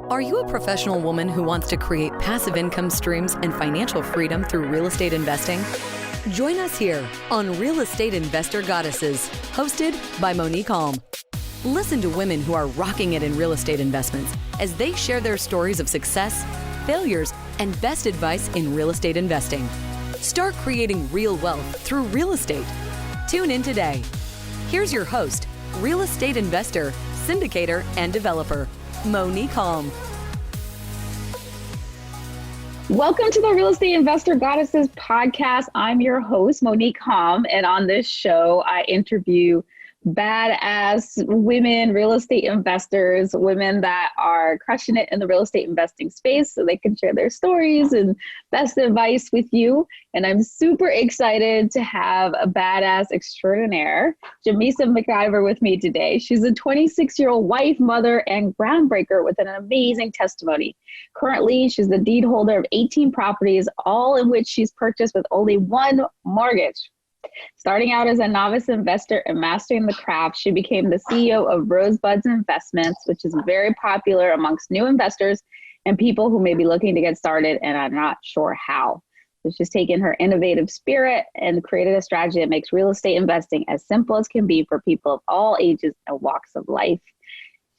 Are you a professional woman who wants to create passive income streams and financial freedom through real estate investing? Join us here on Real Estate Investor Goddesses, hosted by Monick Halm. Listen to women who are rocking it in real estate investments as they share their stories of success, failures, and best advice in real estate investing. Start creating real wealth through real estate. Tune in today. Here's your host, real estate investor, syndicator, and developer, Monick Halm. Welcome to the Real Estate Investor Goddesses podcast. I'm your host, Monick Halm, and on this show, I interview badass women, real estate investors, women that are crushing it in the real estate investing space so they can share their stories and best advice with you. And I'm super excited to have a badass extraordinaire, Jamisa McIvor, with me today. She's a 26-year-old wife, mother, and groundbreaker with an amazing testimony. Currently, she's the deed holder of 18 properties, all in which she's purchased with only one mortgage. Starting out as a novice investor and mastering the craft, she became the CEO of Rosebud Investments, which is very popular amongst new investors and people who may be looking to get started and are not sure how. So she's taken her innovative spirit and created a strategy that makes real estate investing as simple as can be for people of all ages and walks of life.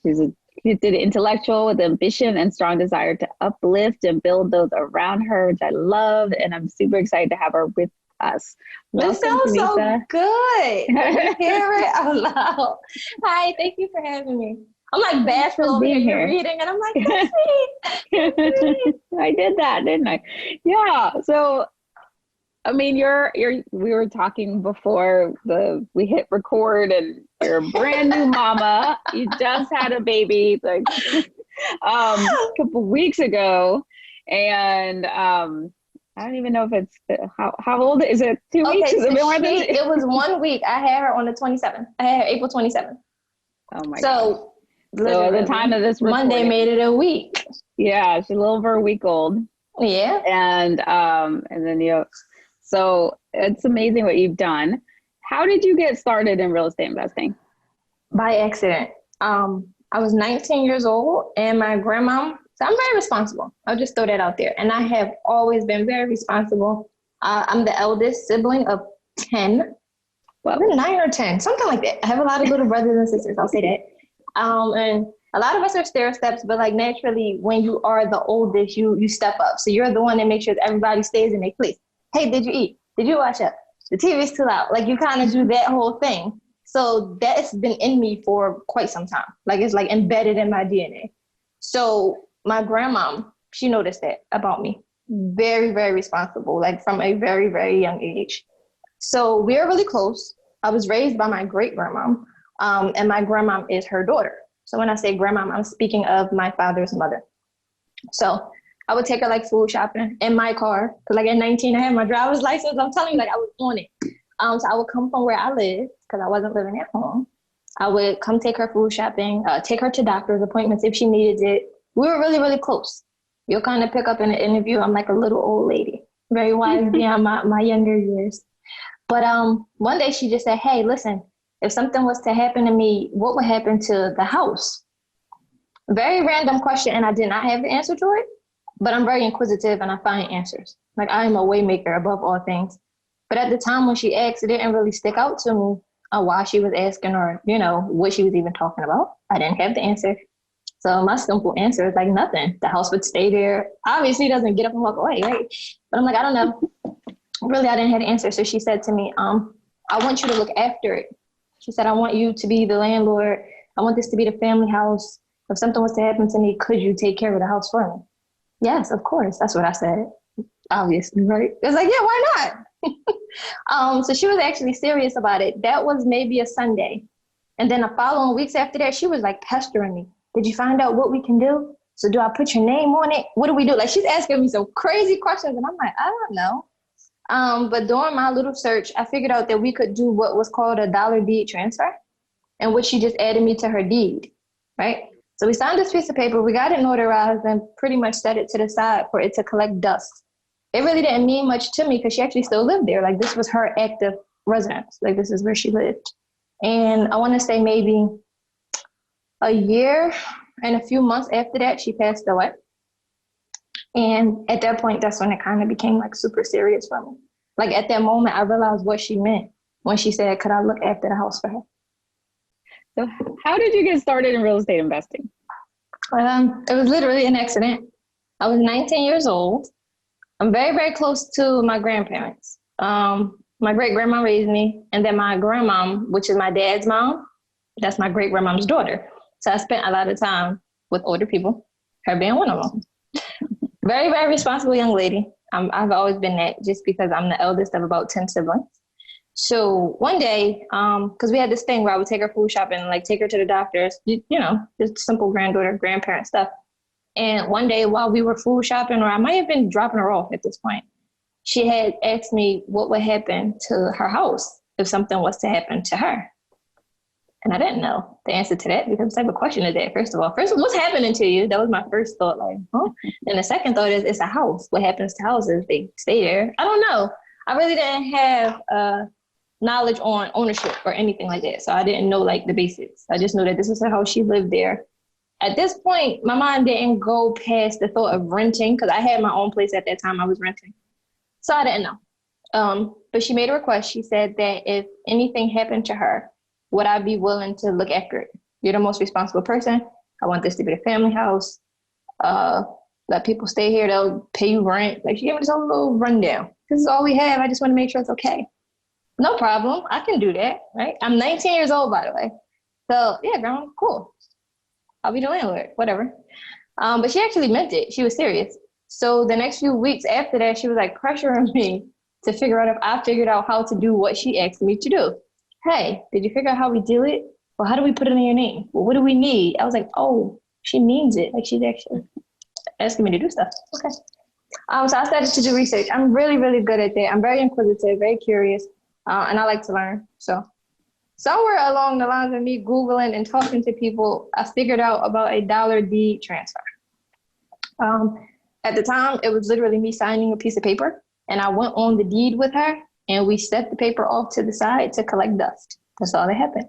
She's a gifted intellectual with ambition and strong desire to uplift and build those around her, which I love, and I'm super excited to have her with us. This sounds so good. Hear it out loud. Hi, thank you for having me. I'm like bashful over here reading, and I'm like, that's me. I did that, didn't I? Yeah. So, I mean, we were talking before we hit record, and you're a brand new mama. You just had a baby like a couple weeks ago, and I don't even know if it's, how old is it? 2 weeks? So it was 1 week. I had her on the 27th. I had her April 27th. Oh my God. So at the time of this recording, Monday made it a week. Yeah, she's a little over a week old. Yeah. And then so it's amazing what you've done. How did you get started in real estate investing? By accident. I was 19 years old, and my grandma, so I'm very responsible. I'll just throw that out there. And I have always been very responsible. I'm the eldest sibling of 10. Well, 9 or 10, something like that. I have a lot of little brothers and sisters, I'll say that. And a lot of us are stair steps, but like naturally, when you are the oldest, you step up. So you're the one that makes sure that everybody stays in their place. Hey, did you eat? Did you wash up? The TV's too loud. Like you kind of do that whole thing. So that's been in me for quite some time. Like it's like embedded in my DNA. So my grandma, she noticed that about me. Very, very responsible, like from a very, very young age. So we are really close. I was raised by my great grandma, and my grandma is her daughter. So when I say grandma, I'm speaking of my father's mother. So I would take her like food shopping in my car. Cause like at 19, I had my driver's license. I'm telling you, like I was on it. So I would come from where I lived because I wasn't living at home. I would come take her food shopping, take her to doctor's appointments if she needed it. We were really, really close. You'll kind of pick up in the interview, I'm like a little old lady, very wise beyond my younger years. But one day she just said, hey, listen, if something was to happen to me, what would happen to the house? Very random question, and I did not have the answer to it, but I'm very inquisitive and I find answers. Like I am a way maker above all things. But at the time when she asked, it didn't really stick out to me why she was asking or, what she was even talking about. I didn't have the answer. So my simple answer is like nothing. The house would stay there. Obviously doesn't get up and walk away, right? But I'm like, I don't know. Really, I didn't have the answer. So she said to me, I want you to look after it. She said, I want you to be the landlord. I want this to be the family house. If something was to happen to me, could you take care of the house for me? Yes, of course. That's what I said. Obviously, right? It was like, yeah, why not? So she was actually serious about it. That was maybe a Sunday. And then the following weeks after that, she was like pestering me. Did you find out what we can do? So do I put your name on it? What do we do? Like she's asking me some crazy questions and I'm like, I don't know. But during my little search, I figured out that we could do what was called a dollar deed transfer, in which she just added me to her deed, right? So we signed this piece of paper, we got it notarized and pretty much set it to the side for it to collect dust. It really didn't mean much to me because she actually still lived there. Like this was her active residence. Like this is where she lived. And I want to say maybe A year and a few months after that, she passed away. And at that point, that's when it kind of became like super serious for me. Like at that moment, I realized what she meant when she said, could I look after the house for her? So how did you get started in real estate investing? It was literally an accident. I was 19 years old. I'm very, very close to my grandparents. My great-grandma raised me, and then my grandmom, which is my dad's mom, that's my great-grandmom's daughter. So I spent a lot of time with older people, her being one of them. Very, very responsible young lady. I've always been that just because I'm the eldest of about 10 siblings. So one day, because we had this thing where I would take her food shopping, like take her to the doctors, you know, just simple granddaughter, grandparent stuff. And one day while we were food shopping, or I might have been dropping her off at this point, she had asked me what would happen to her house if something was to happen to her. And I didn't know the answer to that because what type of question is that? First of all, what's happening to you? That was my first thought, like, huh? And the second thought is, it's a house. What happens to houses? They stay there. I don't know. I really didn't have knowledge on ownership or anything like that. So I didn't know like the basics. I just knew that this is how she lived there. At this point, my mind didn't go past the thought of renting because I had my own place at that time. I was renting. So I didn't know. But she made a request. She said that if anything happened to her, would I be willing to look after it? You're the most responsible person. I want this to be the family house. Let people stay here. They'll pay you rent. Like she gave me this whole little rundown. This is all we have. I just want to make sure it's okay. No problem. I can do that, right? I'm 19 years old, by the way. So yeah, grandma, cool. I'll be the landlord, whatever. But she actually meant it. She was serious. So the next few weeks after that, she was like pressuring me to figure out if I figured out how to do what she asked me to do. Hey, did you figure out how we do it? Well, how do we put it in your name? Well, what do we need? I was like, oh, she means it. Like she's actually asking me to do stuff. Okay. So I started to do research. I'm really, really good at that. I'm very inquisitive, very curious, and I like to learn. So somewhere along the lines of me Googling and talking to people, I figured out about a dollar deed transfer. At the time, it was literally me signing a piece of paper, and I went on the deed with her, and we set the paper off to the side to collect dust. That's all that happened.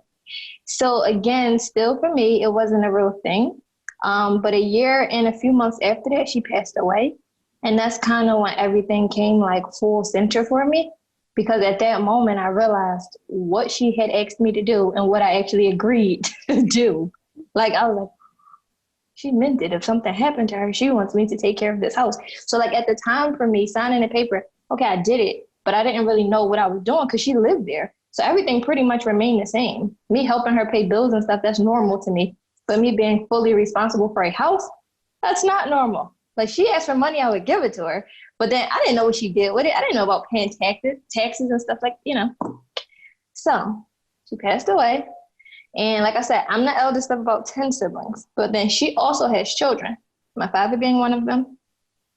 So again, still for me, it wasn't a real thing. But a year and a few months after that, she passed away. And that's kind of when everything came like full center for me. Because at that moment, I realized what she had asked me to do and what I actually agreed to do. Like, I was like, she meant it. If something happened to her, she wants me to take care of this house. So like at the time for me, signing the paper, okay, I did it. But I didn't really know what I was doing because she lived there. So everything pretty much remained the same. Me helping her pay bills and stuff, that's normal to me. But me being fully responsible for a house, that's not normal. Like she asked for money, I would give it to her. But then I didn't know what she did with it. I didn't know about paying taxes and stuff like, you know. So she passed away. And like I said, I'm the eldest of about 10 siblings. But then she also has children. My father being one of them.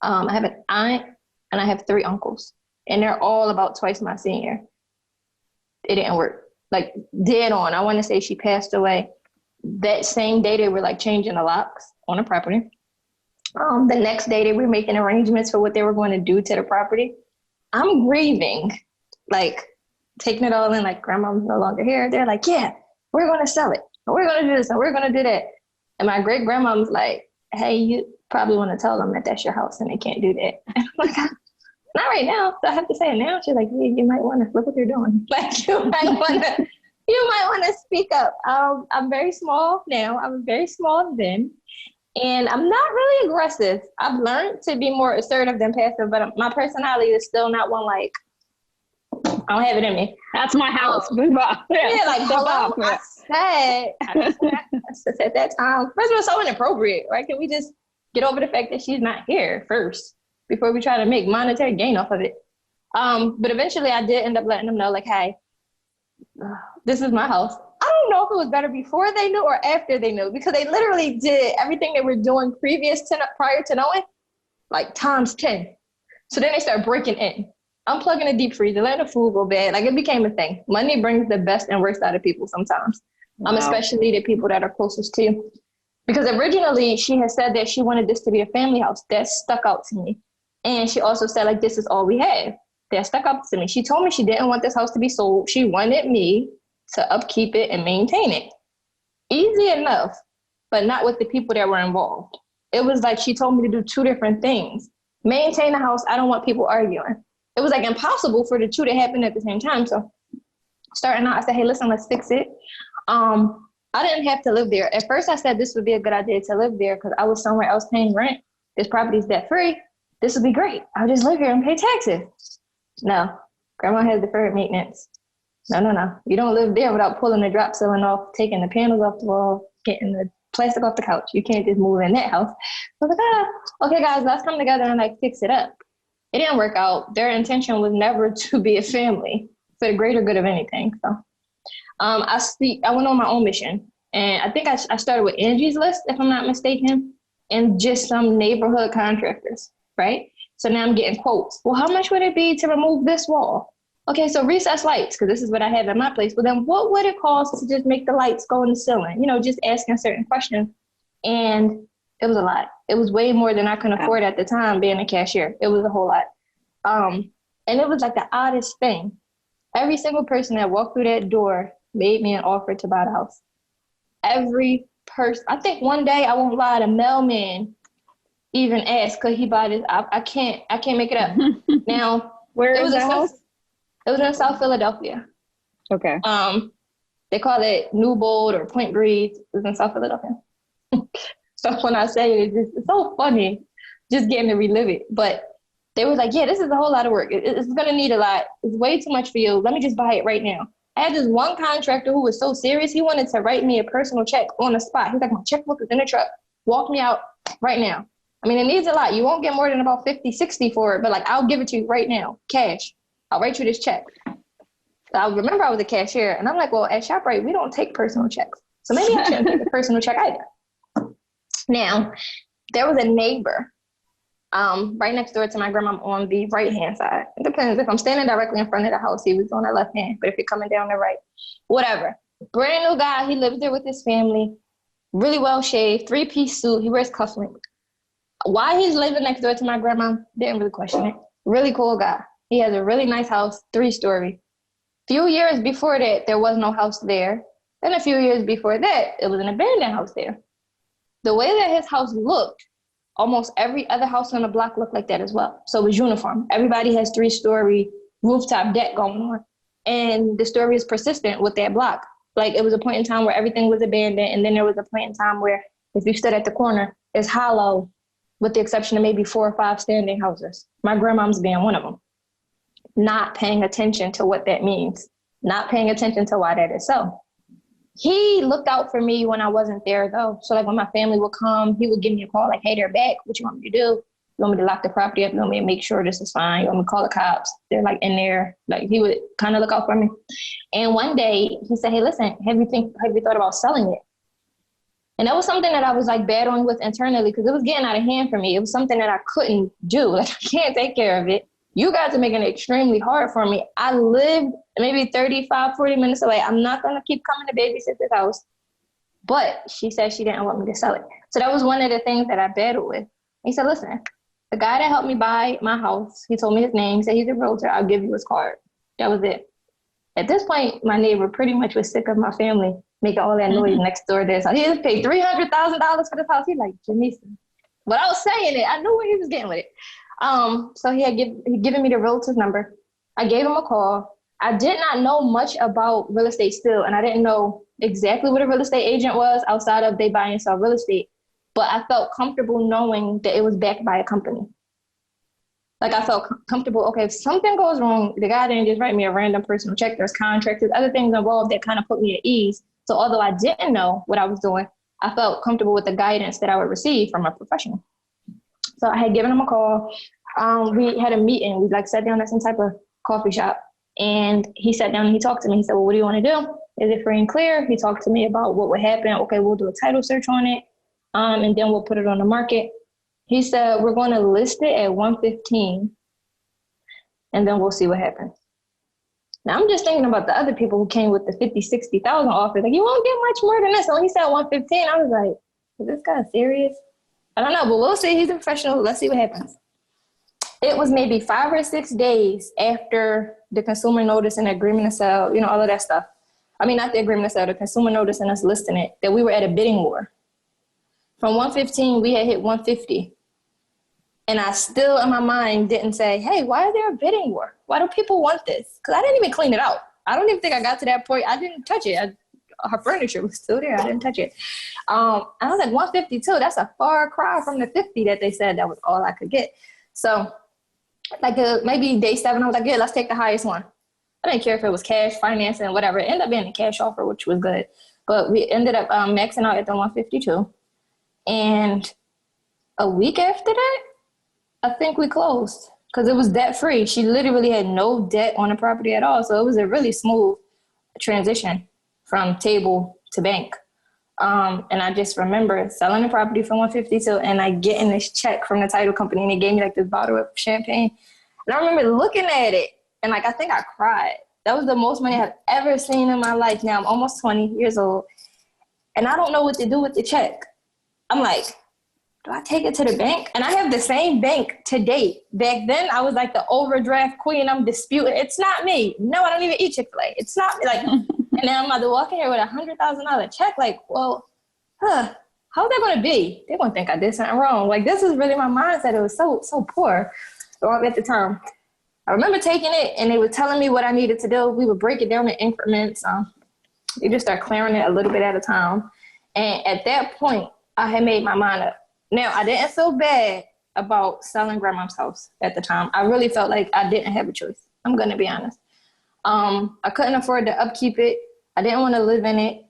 I have an aunt and I have 3 uncles. And they're all about twice my senior. It didn't work. Like dead on. I want to say she passed away. That same day they were like changing the locks on the property. The next day they were making arrangements for what they were going to do to the property. I'm grieving, like taking it all in, like grandma's no longer here. They're like, yeah, we're going to sell it. We're going to do this and we're going to do that. And my great grandma was like, hey, you probably want to tell them that that's your house and they can't do that. And I'm like, not right now. So I have to say it now. She's like, yeah, you might want to look what they're doing. Like you might want to speak up. I'm very small now. I was very small then. And I'm not really aggressive. I've learned to be more assertive than passive, but my personality is still not one like, I don't have it in me. That's my house. Yeah, like, hello, I said at that time, first of all, so inappropriate, right? Can we just get over the fact that she's not here first before we try to make monetary gain off of it? But eventually I did end up letting them know, like, hey, this is my house. I don't know if it was better before they knew or after they knew, because they literally did everything they were doing prior to knowing, like times 10. So then they start breaking in, unplugging the deep freezer, letting the food go bad. Like it became a thing. Money brings the best and worst out of people sometimes, wow. Especially the people that are closest to you. Because originally she had said that she wanted this to be a family house. That stuck out to me. And she also said, like, this is all we have. That stuck out to me. She told me she didn't want this house to be sold. She wanted me to upkeep it and maintain it. Easy enough. but not with the people that were involved. It was like she told me to do two different things. Maintain the house. I don't want people arguing. It was like impossible for the two to happen at the same time. So starting out, I said, hey, listen, let's fix it. I didn't have to live there. At first, I said this would be a good idea to live there because I was somewhere else paying rent. This property is debt free. This would be great. I'll just live here and pay taxes. No, grandma has deferred maintenance. No. You don't live there without pulling the drop ceiling off, taking the panels off the wall, getting the plastic off the couch. You can't just move in that house. I was like, okay, guys, let's come together and like fix it up. It didn't work out. Their intention was never to be a family for the greater good of anything. So I went on my own mission. And I think I started with Angie's List, if I'm not mistaken, and just some neighborhood contractors, right? So now I'm getting quotes. Well, how much would it be to remove this wall? Okay, so recessed lights, because this is what I have at my place. But then what would it cost to just make the lights go in the ceiling? You know, just asking certain questions. And it was a lot. It was way more than I could afford at the time being a cashier. It was a whole lot. And it was like the oddest thing. Every single person that walked through that door made me an offer to buy the house. Every person. I think one day, I won't lie, the mailman even asked, could he buy this? I can't make it up. Now, where is the house? It was in South Philadelphia. Okay. They call it Newbold or Point Breeze. It was in South Philadelphia. So when I say it, it's so funny just getting to relive it. But they were like, yeah, this is a whole lot of work. It's going to need a lot. It's way too much for you. Let me just buy it right now. I had this one contractor who was so serious. He wanted to write me a personal check on the spot. He's like, my checkbook is in the truck. Walk me out right now. I mean, it needs a lot. You won't get more than about 50, 60 for it, but like, I'll give it to you right now, cash. I'll write you this check. I remember I was a cashier, and I'm like, well, at ShopRite, we don't take personal checks. So maybe I shouldn't take a personal check either. Now, there was a neighbor right next door to my grandma on the right-hand side. It depends. If I'm standing directly in front of the house, he was on the left hand. But if you're coming down the right, whatever. Brand new guy. He lives there with his family. Really well shaved, 3-piece suit. He wears cufflinks. Why he's living next door to my grandma, didn't really question it. Really cool guy. He has a really nice house, 3-story. Few years before that, there was no house there. Then a few years before that, it was an abandoned house there. The way that his house looked, almost every other house on the block looked like that as well. So it was uniform. Everybody has 3-story rooftop deck going on. And the story is persistent with that block. Like, it was a point in time where everything was abandoned. And then there was a point in time where if you stood at the corner, it's hollow, with the exception of maybe 4 or 5 standing houses. My grandmom's being one of them. Not paying attention to what that means. Not paying attention to why that is so. He looked out for me when I wasn't there, though. So, like, when my family would come, he would give me a call, like, hey, they're back. What you want me to do? You want me to lock the property up? You want me to make sure this is fine? You want me to call the cops? They're, like, in there. Like, he would kind of look out for me. And one day, he said, hey, listen, have you thought about selling it? And that was something that I was, like, battling with internally because it was getting out of hand for me. It was something that I couldn't do. Like, I can't take care of it. You guys are making it extremely hard for me. I lived maybe 35, 40 minutes away. I'm not going to keep coming to babysit this house. But she said she didn't want me to sell it. So that was one of the things that I battled with. He said, listen, the guy that helped me buy my house, he told me his name, said he's a realtor. I'll give you his card. That was it. At this point, my neighbor pretty much was sick of my family making all that noise next door there. So he just paid $300,000 for this house. He's like, Jamisa. Without saying it, I knew where he was getting with it. So he given me the realtor's number. I gave him a call. I did not know much about real estate still, and I didn't know exactly what a real estate agent was outside of they buy and sell real estate. But I felt comfortable knowing that it was backed by a company. Like, I felt comfortable, okay, if something goes wrong, the guy didn't just write me a random personal check. There's contracts, there's other things involved that kind of put me at ease. So although I didn't know what I was doing, I felt comfortable with the guidance that I would receive from a professional. So I had given him a call. We had a meeting. We sat down at some type of coffee shop, and he sat down and he talked to me. He said, well, what do you want to do? Is it free and clear? He talked to me about what would happen. Okay, we'll do a title search on it. And then we'll put it on the market. He said, we're going to list it at 115 and then we'll see what happens. Now I'm just thinking about the other people who came with the 50, 60,000 offers. Like, you won't get much more than this. So when he said 115, I was like, is this guy serious? I don't know, but we'll see. He's a professional. Let's see what happens. It was maybe 5 or 6 days after the consumer notice and agreement to sell, all of that stuff. I mean, not the agreement to sell, the consumer notice and us listing it, that we were at a bidding war. From 115, we had hit 150. And I still, in my mind, didn't say, hey, why is there a bidding war? Why do people want this? Because I didn't even clean it out. I don't even think I got to that point. I didn't touch it. Her furniture was still there. I didn't touch it. I was like, 152, that's a far cry from the 50 that they said that was all I could get. So like maybe day 7, I was like, yeah, let's take the highest one. I didn't care if it was cash, financing, whatever. It ended up being a cash offer, which was good. But we ended up maxing out at the 152. And a week after that, I think we closed because it was debt free. She literally had no debt on the property at all. So it was a really smooth transition from table to bank. And I just remember selling the property for 152 and I getting this check from the title company and they gave me like this bottle of champagne. And I remember looking at it and like, I think I cried. That was the most money I've ever seen in my life. Now I'm almost 20 years old and I don't know what to do with the check. I'm like, do I take it to the bank? And I have the same bank to date. Back then, I was like the overdraft queen. I'm disputing. It's not me. No, I don't even eat Chick-fil-A. It's not me. Like, and now I'm about to walk in here with a $100,000 check. Like, well, how's that going to be? They're going to think I did something wrong. Like, this is really my mindset. It was so poor at the time. I remember taking it, and they were telling me what I needed to do. We would break it down in increments. You just start clearing it a little bit at a time. And at that point, I had made my mind up. Now, I didn't feel bad about selling grandma's house at the time. I really felt like I didn't have a choice. I'm going to be honest. I couldn't afford to upkeep it. I didn't want to live in it.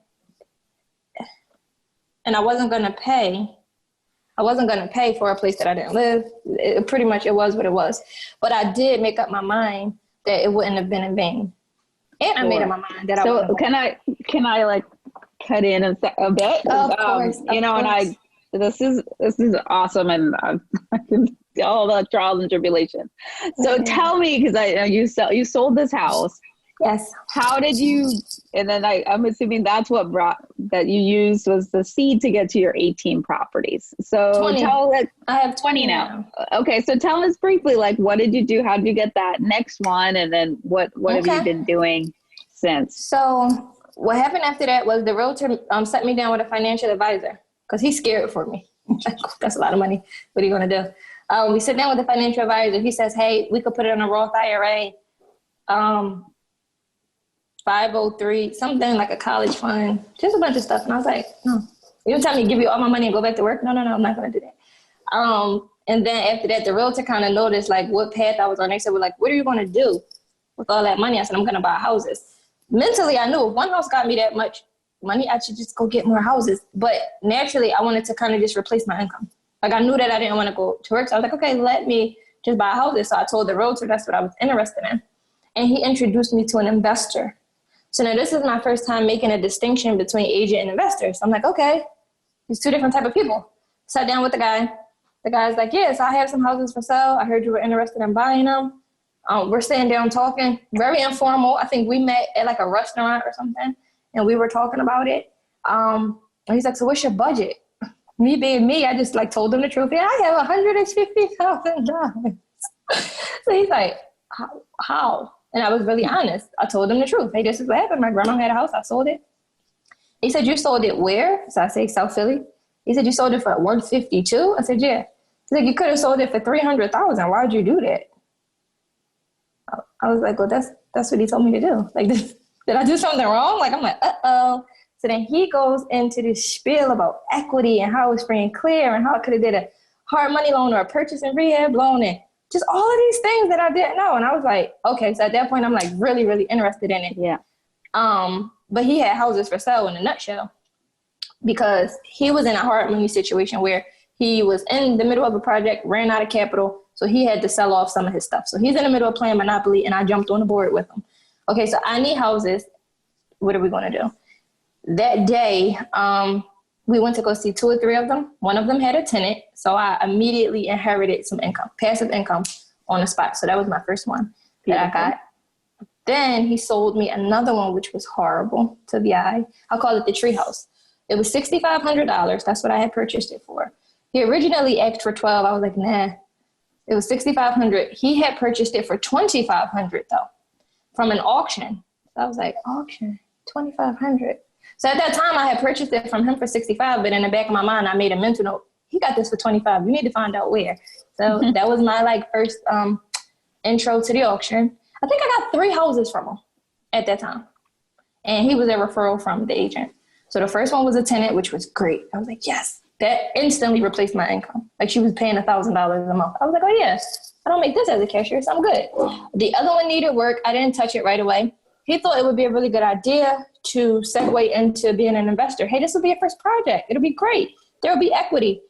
And I wasn't going to pay. I wasn't going to pay for a place that I didn't live. Pretty much it was what it was. But I did make up my mind that it wouldn't have been in vain. And I made up my mind that I wouldn't. So can I like cut in a bit? Of course. And this is awesome, and all the trials and tribulations. So tell me, because I know you sold this house. Yes. How did you? And then I'm assuming that's what that you used was the seed to get to your 18 properties. So 20. I have 20 now. Okay, so tell us briefly, like, what did you do? How did you get that next one? And then what have you been doing since? So what happened after that was the realtor set me down with a financial advisor. Because he's scared for me. That's a lot of money. What are you going to do? We sit down with the financial advisor. He says, hey, we could put it on a Roth IRA, 503, something like a college fund, just a bunch of stuff. And I was like, no. You tell me to give you all my money and go back to work? No, I'm not going to do that. And then after that, the realtor kind of noticed like what path I was on. They said, well, like, what are you going to do with all that money? I said, I'm going to buy houses. Mentally, I knew if one house got me that much money, I should just go get more houses. But naturally, I wanted to kind of just replace my income. Like I knew that I didn't want to go to work. So I was like, okay, let me just buy houses. So I told the realtor that's what I was interested in. And he introduced me to an investor. So now this is my first time making a distinction between agent and investor. So I'm like, okay, these two different type of people. Sat down with the guy. The guy's like, yes, I have some houses for sale. I heard you were interested in buying them. We're sitting down talking, very informal. I think we met at like a restaurant or something. And we were talking about it. And he's like, so what's your budget? Me being me, I just like told him the truth. Yeah, I have $150,000. So he's like, how? And I was really honest. I told him the truth. Hey, this is what happened. My grandma had a house. I sold it. He said, you sold it where? So I say, South Philly. He said, you sold it for 152? I said, yeah. He's like, you could have sold it for 300,000. Why'd you do that? I was like, well, that's what he told me to do. Like this. Did I do something wrong? Like, I'm like, uh-oh. So then he goes into this spiel about equity and how it's free and clear and how I could have did a hard money loan or a purchase and rehab loan and just all of these things that I didn't know. And I was like, okay. So at that point, I'm like really, really interested in it. Yeah. But he had houses for sale in a nutshell because he was in a hard money situation where he was in the middle of a project, ran out of capital. So he had to sell off some of his stuff. So he's in the middle of playing Monopoly and I jumped on the board with him. Okay, so I need houses. What are we going to do? That day, we went to go see 2 or 3 of them. One of them had a tenant, so I immediately inherited some income, passive income on the spot. So that was my first one that I got. Then he sold me another one, which was horrible to the eye. I'll call it the tree house. It was $6,500. That's what I had purchased it for. He originally asked for $12,000. I was like, nah. It was $6,500. He had purchased it for $2,500 though. From an auction. So I was like, auction, $2,500. So at that time, I had purchased it from him for $65, but in the back of my mind, I made a mental note. He got this for $25. You need to find out where. So that was my like first intro to the auction. I think I got 3 houses from him at that time. And he was a referral from the agent. So the first one was a tenant, which was great. I was like, yes. That instantly replaced my income. Like she was paying $1,000 a month. I was like, oh yes, I don't make this as a cashier, so I'm good. The other one needed work. I didn't touch it right away. He thought it would be a really good idea to segue into being an investor. Hey, this will be your first project. It'll be great. There will be equity.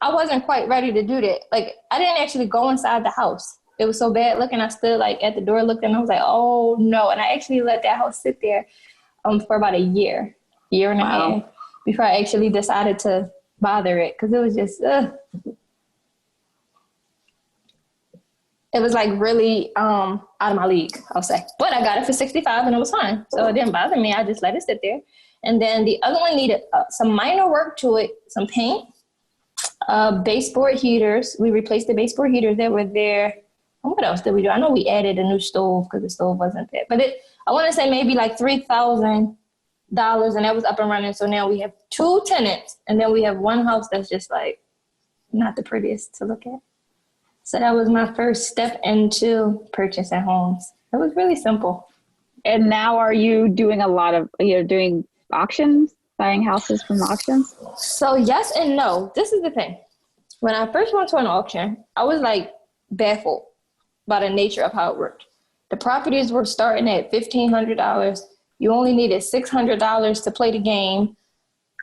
I wasn't quite ready to do that. Like I didn't actually go inside the house. It was so bad looking. I stood like at the door, looked, and I was like, oh no. And I actually let that house sit there for about a year and a half before I actually decided to bother it, because it was just it was like really out of my league, I'll say. But I got it for $65 and it was fine, so it didn't bother me. I just let it sit there. And then the other one needed some minor work to it, some paint, baseboard heaters. We replaced the baseboard heaters that were there. What else did we do? I know we added a new stove because the stove wasn't there, but I want to say maybe like $3,000, and that was up and running. So now we have 2 tenants, and then we have 1 house that's just like not the prettiest to look at. So that was my first step into purchasing homes. It was really simple. And now are you doing you're doing auctions, buying houses from auctions? So yes and no. This is the thing. When I first went to an auction, I was like baffled by the nature of how it worked. The properties were starting at $1,500. You only needed $600 to play the game.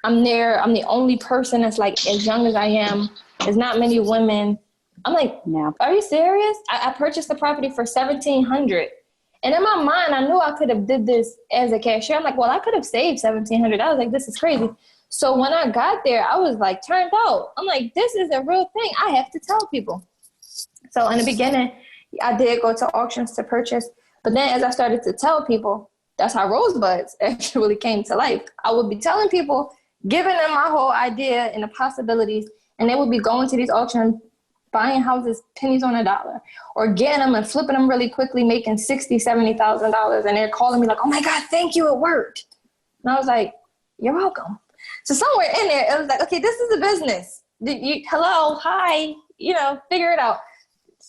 I'm there. I'm the only person that's like as young as I am. There's not many women. I'm like, no. Are you serious? I purchased the property for $1,700. And in my mind, I knew I could have did this as a cashier. I'm like, well, I could have saved $1,700. Like, this is crazy. So when I got there, I was like turned out. I'm like, this is a real thing. I have to tell people. So in the beginning, I did go to auctions to purchase. But then as I started to tell people, that's how Rosebuds actually came to life. I would be telling people, giving them my whole idea and the possibilities, and they would be going to these auctions, buying houses pennies on a dollar, or getting them and flipping them really quickly, making $60,000, $70,000, and they're calling me like, oh my God, thank you, it worked. And I was like, you're welcome. So somewhere in there, it was like, okay, this is a business. Hello, hi, figure it out.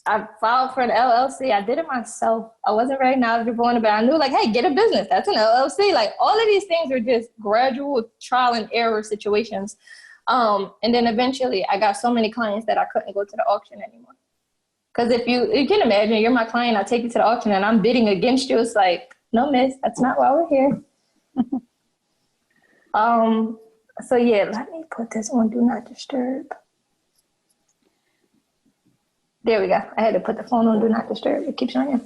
I filed for an LLC. I did it myself. I wasn't very knowledgeable in it, but I knew like, hey, get a business. That's an LLC. Like all of these things were just gradual trial and error situations. And then eventually I got so many clients that I couldn't go to the auction anymore. Because if you can imagine, you're my client, I take you to the auction and I'm bidding against you. It's like, no, miss, that's not why we're here. So yeah, let me put this on Do Not Disturb. There we go. I had to put the phone on Do Not Disturb. It keeps on you.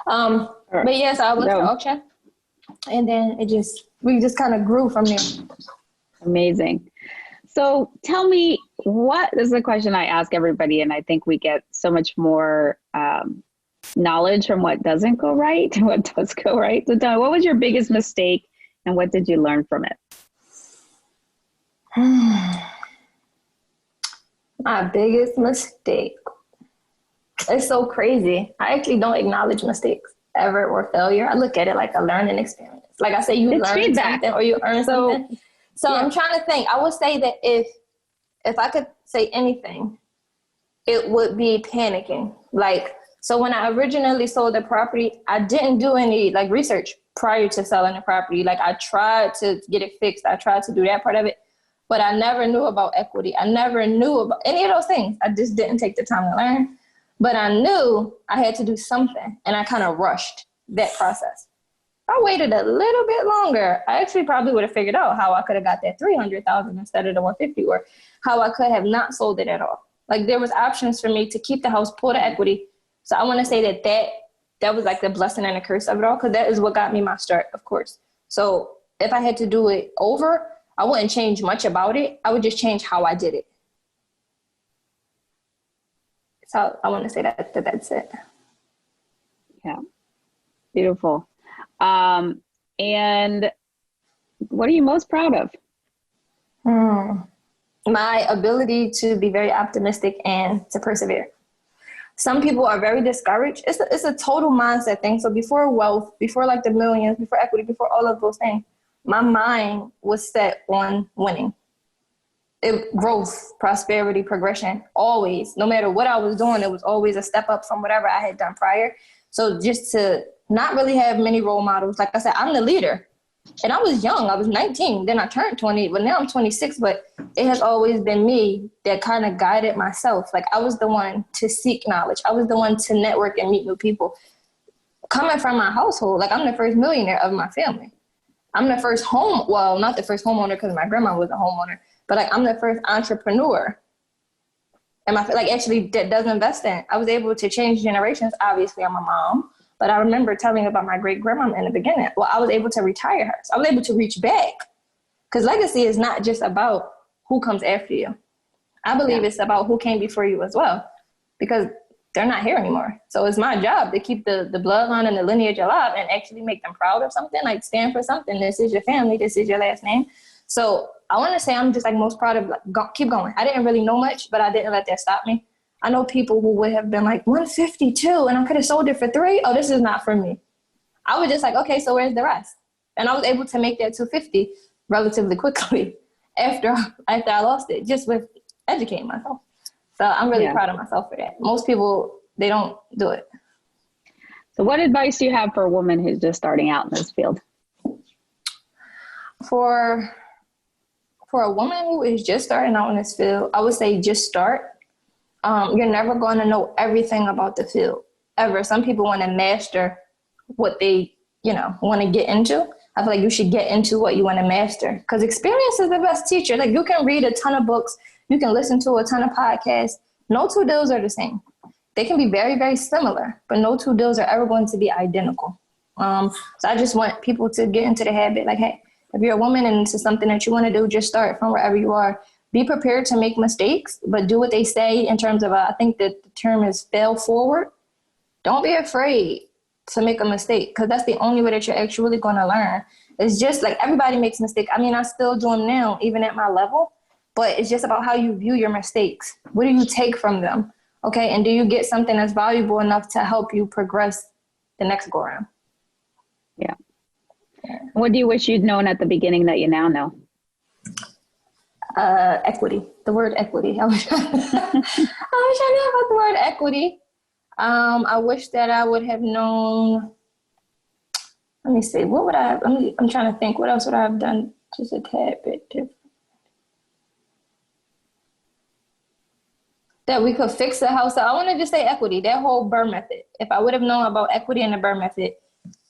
But yes, I went to the auction, and then we just kind of grew from there. Amazing. So tell me, this is a question I ask everybody, and I think we get so much more knowledge from what doesn't go right to what does go right. So tell me, what was your biggest mistake, and what did you learn from it? My biggest mistake. It's so crazy. I actually don't acknowledge mistakes ever or failure. I look at it like a learning experience. Like I say, you learn something or you earn something. So yeah. I'm trying to think. I would say that if I could say anything, it would be panicking. Like, so when I originally sold the property, I didn't do any like research prior to selling the property. Like I tried to get it fixed. I tried to do that part of it, but I never knew about equity. I never knew about any of those things. I just didn't take the time to learn. But I knew I had to do something, and I kind of rushed that process. If I waited a little bit longer, I actually probably would have figured out how I could have got that $300,000 instead of the $150,000, or how I could have not sold it at all. Like there was options for me to keep the house, pull the equity. So I want to say that was like the blessing and the curse of it all, because that is what got me my start, of course. So if I had to do it over, I wouldn't change much about it. I would just change how I did it. So I want to say that's it. Yeah. Beautiful. And what are you most proud of? My ability to be very optimistic and to persevere. Some people are very discouraged. It's a total mindset thing. So before wealth, before like the millions, before equity, before all of those things, my mind was set on winning. Growth, prosperity, progression, always. No matter what I was doing, it was always a step up from whatever I had done prior. So just to not really have many role models. Like I said, I'm the leader. And I was young. I was 19. Then I turned 20. But now I'm 26. But it has always been me that kind of guided myself. Like I was the one to seek knowledge. I was the one to network and meet new people. Coming from my household, like I'm the first millionaire of my family. I'm the first not the first homeowner because my grandma was a homeowner. But like I'm the first entrepreneur. And actually that does invest in. I was able to change generations. Obviously, I'm a mom. But I remember telling about my great-grandma in the beginning. Well, I was able to retire her. So I was able to reach back. Because legacy is not just about who comes after you. I believe it's about who came before you as well. Because they're not here anymore. So it's my job to keep the bloodline and the lineage alive and actually make them proud of something, like stand for something. This is your family. This is your last name. So I want to say I'm just like most proud of, keep going. I didn't really know much, but I didn't let that stop me. I know people who would have been like 152 and I could have sold it for 3. Oh, this is not for me. I was just like, okay, so where's the rest? And I was able to make that 250 relatively quickly after I lost it, just with educating myself. So I'm really proud of myself for that. Most people, they don't do it. So what advice do you have for a woman who's just starting out in this field? For a woman who is just starting out in this field, I would say just start. You're never going to know everything about the field, ever. Some people want to master what they, want to get into. I feel like you should get into what you want to master because experience is the best teacher. Like you can read a ton of books. You can listen to a ton of podcasts. No two deals are the same. They can be very, very similar, but no two deals are ever going to be identical. So I just want people to get into the habit. Like, hey, if you're a woman and this is something that you want to do, just start from wherever you are. Be prepared to make mistakes, but do what they say in terms of, I think that the term is fail forward. Don't be afraid to make a mistake because that's the only way that you're actually going to learn. It's just like everybody makes mistakes. I mean, I still do them now, even at my level, but it's just about how you view your mistakes. What do you take from them? Okay. And do you get something that's valuable enough to help you progress the next go around? Yeah. What do you wish you'd known at the beginning that you now know? Equity, the word equity. I wish I knew about the word equity. I wish that I would have known, let me see, what would I have, I'm trying to think, what else would I have done just a tad bit different? That we could fix the house. So I want to just say equity, that whole Burr method. If I would have known about equity and the Burr method,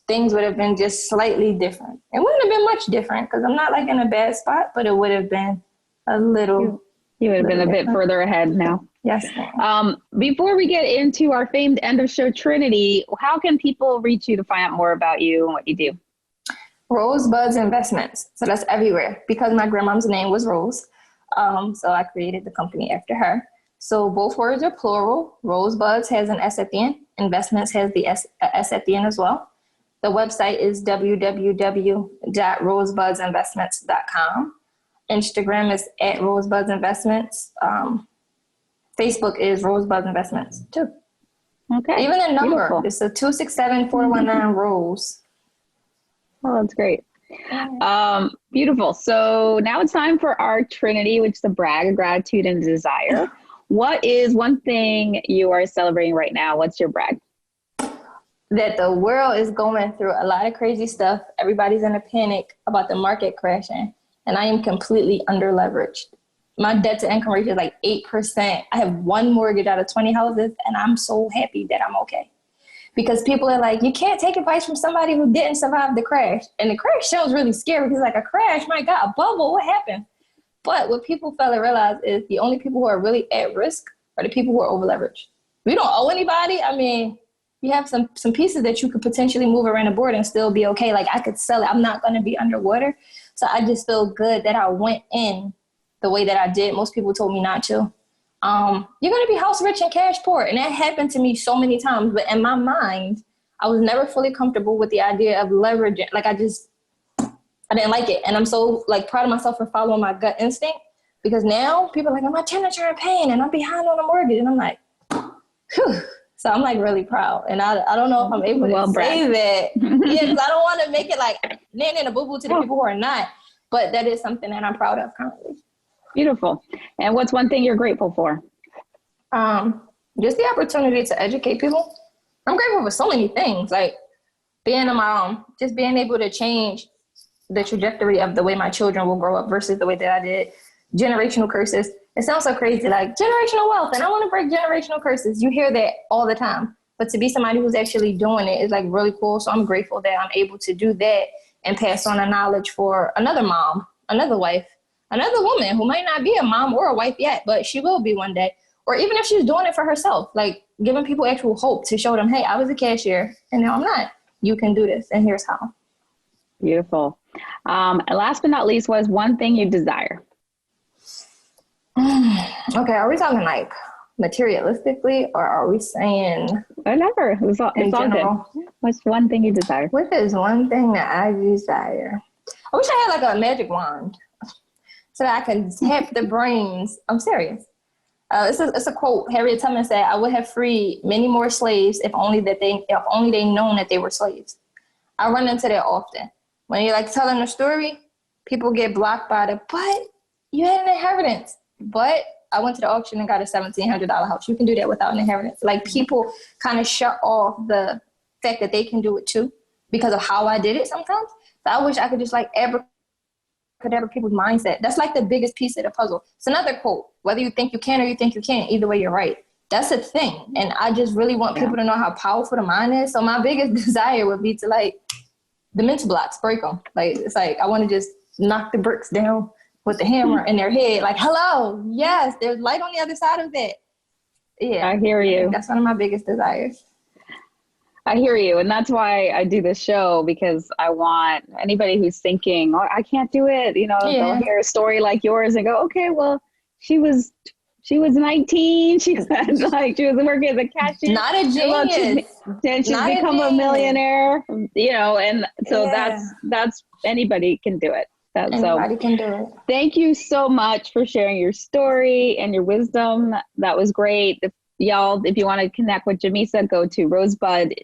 things would have been just slightly different. It wouldn't have been much different because I'm not like in a bad spot, but it would have been a little. You would have been a bit further ahead now. Yes. Before we get into our famed end of show Trinity, how can people reach you to find out more about you and what you do? Rosebud's Investments. So that's everywhere because my grandma's name was Rose. So I created the company after her. So both words are plural. Rosebuds has an S at the end. Investments has the S at the end as well. The website is www.rosebudsinvestments.com. Instagram is at Rosebuds Investments. Facebook is Rosebuds Investments too. Okay. Even the number, beautiful. It's a 267-419 Rose. Oh, that's great. Beautiful. So now it's time for our Trinity, which is the brag, gratitude, and desire. What is one thing you are celebrating right now? What's your brag? That the world is going through a lot of crazy stuff. Everybody's in a panic about the market crashing. And I am completely under leveraged. My debt to income ratio is like 8%. I have one mortgage out of 20 houses and I'm so happy that I'm okay. Because people are like, you can't take advice from somebody who didn't survive the crash. And the crash sounds really scary because like a crash, my God, a bubble, what happened? But what people fail to realize is the only people who are really at risk are the people who are over leveraged. We don't owe anybody. I mean, you have some pieces that you could potentially move around the board and still be okay. Like I could sell it. I'm not going to be underwater. So I just feel good that I went in the way that I did. Most people told me not to. You're going to be house rich and cash poor. And that happened to me so many times. But in my mind, I was never fully comfortable with the idea of leveraging. Like I didn't like it. And I'm so like proud of myself for following my gut instinct. Because now people are like, my tenants are in pain and I'm behind on a mortgage. And I'm like, whew, So I'm like really proud. And I don't know if I'm able to say that. Yeah, because I don't want to make it like nan and a boo-boo to the people who are not. But that is something that I'm proud of currently. Beautiful. And what's one thing you're grateful for? Just the opportunity to educate people. I'm grateful for so many things, like being a mom, just being able to change the trajectory of the way my children will grow up versus the way that I did. Generational curses. It sounds so crazy, like generational wealth, and I want to break generational curses. You hear that all the time. But to be somebody who's actually doing it is like really cool. So I'm grateful that I'm able to do that and pass on the knowledge for another mom, another wife, another woman who might not be a mom or a wife yet, but she will be one day. Or even if she's doing it for herself, like giving people actual hope to show them, hey, I was a cashier and now I'm not. You can do this, and here's how. Beautiful. And last but not least, what is one thing you desire? Okay, are we talking like materialistically, or are we saying whatever? It's all good. What's one thing you desire? What is one thing that I desire? I wish I had like a magic wand so that I can tap the brains. I'm serious. It's a quote. Harriet Tubman said, "I would have freed many more slaves if only they known that they were slaves." I run into that often. When you're like telling a story, people get blocked by but you had an inheritance. But I went to the auction and got a $1,700 house. You can do that without an inheritance. Like people kind of shut off the fact that they can do it too because of how I did it sometimes. So I wish I could just like abracadabra people's mindset. That's like the biggest piece of the puzzle. It's another quote. Whether you think you can or you think you can't, either way, you're right. That's a thing. And I just really want people to know how powerful the mind is. So my biggest desire would be to like the mental blocks, break them. Like, it's like, I want to just knock the bricks down with the hammer in their head. Like, hello, yes, there's light on the other side of that. Yeah. I hear you. That's one of my biggest desires. I hear you. And that's why I do this show, because I want anybody who's thinking, oh, I can't do it. You know, they'll hear a story like yours and go, okay, well, she was 19. She was working as a cashier. Not a genius. Then she's become a millionaire, you know, and so that's anybody can do it. Anybody can do it. Thank you so much for sharing your story and your wisdom. That was great. If you want to connect with Jamisa, go to Rosebud's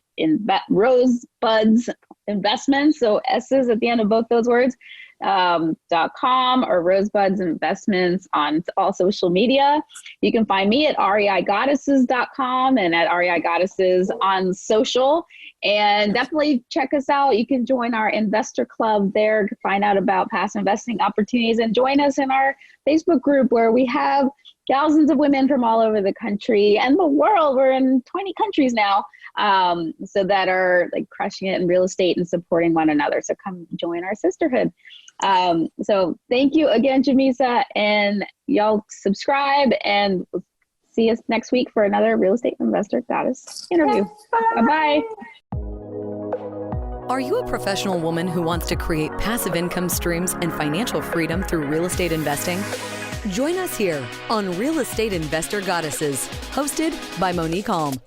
Investments. So S's at the end of both those words. .com or Rosebud's Investments on all social media. You can find me at reigoddesses.com and at reigoddesses on social. And definitely check us out. You can join our investor club there to find out about past investing opportunities, and join us in our Facebook group where we have thousands of women from all over the country and the world. We're in 20 countries now, so that are like crushing it in real estate and supporting one another. So come join our sisterhood. So thank you again, Jamisa, and y'all subscribe, and we'll see us next week for another Real Estate Investor Goddess interview. Bye-bye. Are you a professional woman who wants to create passive income streams and financial freedom through real estate investing? Join us here on Real Estate Investor Goddesses, hosted by Monick Halm.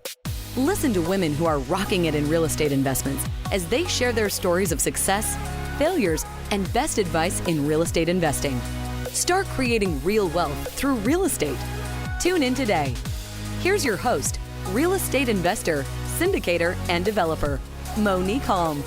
Listen to women who are rocking it in real estate investments as they share their stories of success, failures, and best advice in real estate investing. Start creating real wealth through real estate. Tune in today. Here's your host, real estate investor, syndicator, and developer, Monick Halm.